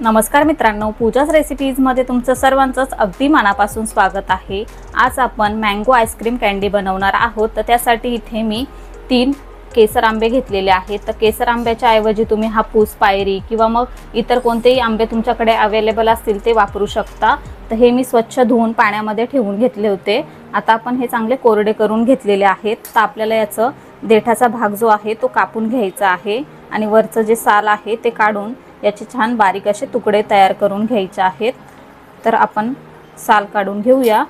नमस्कार मित्रांनो, पूजाच रेसिपीजमध्ये तुमचं सर्वांचंच अगदी मनापासून स्वागत आहे। आज आपण मँगो आईस्क्रीम कँडी बनवणार आहोत। तर त्यासाठी इथे मी 3 केसर आंबे घेतलेले आहेत। तर केसर आंब्याच्या ऐवजी तुम्ही हापूस, पायरी किंवा मग इतर कोणतेही आंबे तुमच्याकडे अवेलेबल असतील ते वापरू शकता। तर हे मी स्वच्छ धुवून पाण्यामध्ये ठेवून घेतले होते। आता आपण हे चांगले कोरडे करून घेतलेले आहेत। तर आपल्याला याचं देठाचा भाग जो आहे तो कापून घ्यायचा आहे आणि वरचं जे साल आहे ते काढून याचे छान बारीक असे तुकडे तयार करून घ्यायचे आहेत। तर आपण साल काढून घेऊया।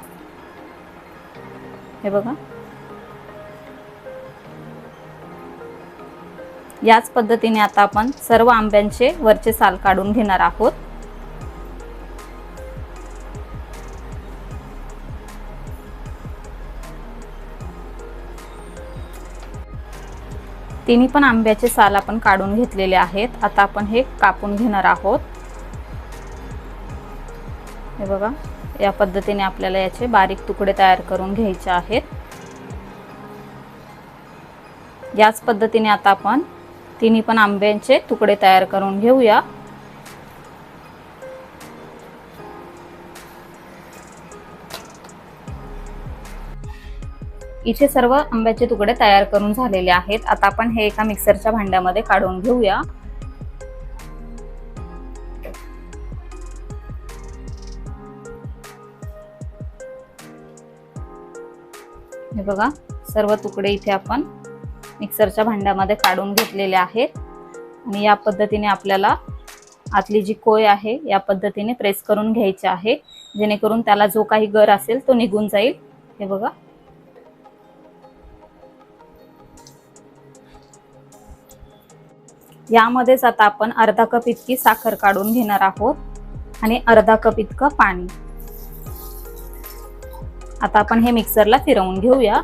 हे बघा, याच पद्धतीने आता आपण सर्व आंब्यांचे वरचे साल काढून घेणार आहोत। तिन्ही पण आंब्याचे साल आपण काढून घेतलेले आहेत। आता आपण हे कापून घेणार आहोत। हे बघा, या पद्धतीने आपल्याला याचे बारीक तुकडे तयार करून घ्यायचे आहेत। याच पद्धतीने आता आपण तिन्ही पण आंब्यांचे तुकडे तयार करून घेऊया। इथे सर्व आंब्याचे तुकडे तयार करून झालेले आहेत। आता आपण हे एका मिक्सरच्या भांड्यामध्ये काढून घेऊया। हे बघा, सर्व तुकडे इथे आपण मिक्सरच्या भांड्यामध्ये काढून घेतलेले आहेत आणि या पद्धतीने आपल्याला आतली जी कोय आहे या पद्धतीने प्रेस करून घ्यायची आहे, जेणेकरून त्याला जो काही गर असेल तो निघून जाईल। हे बघा, यामध्येच आता आपण अर्धा कप इतकी साखर काढून घेणार आहोत आणि अर्धा कप इतकं पाणी। आता आपण हे मिक्सरला फिरवून घेऊया।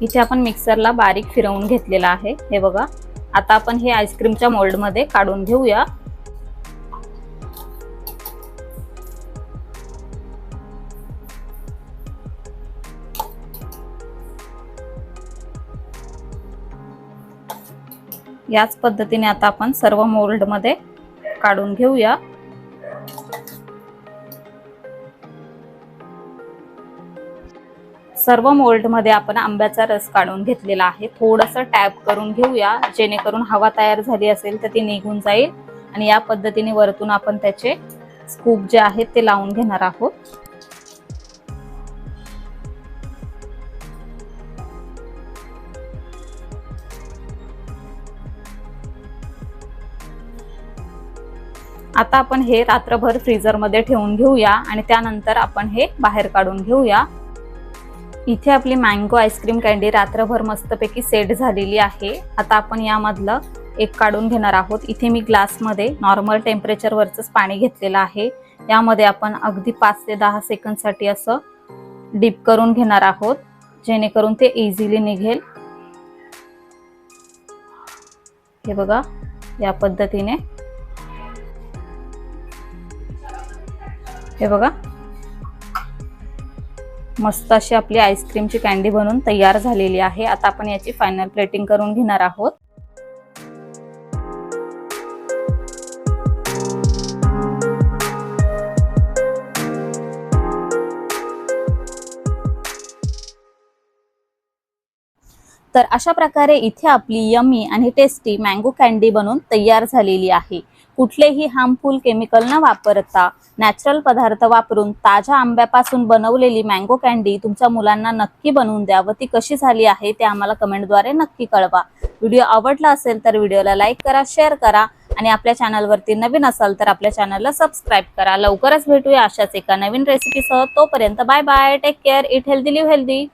इथे आपण मिक्सरला बारीक फिरवून घेतलेला आहे। हे बघा, आता आपण हे आईस्क्रीमच्या मोल्ड मध्ये काढून घेऊया। याच पद्धतीने आता आपण सर्व मोल्ड मध्ये काढून घेऊया। सर्व मोल्ड मध्ये आपण आंब्याचा रस काढून घेतलेला आहे। थोडंसं टॅप करून घेऊया, जेणेकरून हवा तयार झाली असेल तर ती निघून जाईल आणि या पद्धतीने वरतून आपण त्याचे स्कूप जे आहेत ते लावून घेणार आहोत। आता आपण हे रात्रभर फ्रीजर मध्ये ठेवून घेऊया आणि त्यानंतर आपण हे बाहेर काढून घेऊया। इथे आपली मँगो आईस्क्रीम कँडी रात्रभर मस्तपैकी सेट झालेली आहे। आता आपण यामधलं एक काढून घेणार आहोत। इथे मी ग्लास मध्ये नॉर्मल टेम्परेचर वरच पाणी घेतलेलं आहे। यामध्ये आपण अगदी 5 ते 10 सेकंद साठी असं डीप करून घेणार आहोत, जेणेकरून ते इझिली निघेल। हे बघा, या पद्धतीने। हे बघा, मस्त अशी आपली आईस्क्रीमची कँडी बनवून तयार झालेली आहे। आता आपण याची फायनल प्लेटिंग करून घेणार आहोत। तर अशा प्रकारे इथे आपली यम्मी आणि टेस्टी मँगो कँडी बनवून तयार झालेली आहे। कुठलेही हार्मफुल केमिकल न वापरता नॅचरल पदार्थ वापरून ताज्या आंब्यापासून बनवलेली मँगो कँडी तुमच्या मुलांना नक्की बनवून द्या व ती कशी झाली आहे ते आम्हाला कमेंटद्वारे नक्की कळवा। व्हिडिओ आवडला असेल तर व्हिडिओला लाईक करा, शेअर करा आणि आपल्या चॅनलवरती नवीन असाल तर आपल्या चॅनलला सबस्क्राईब करा। लवकरच भेटूया अशाच एका नवीन रेसिपीसह। तोपर्यंत bye bye, take care, eat healthy, live healthy.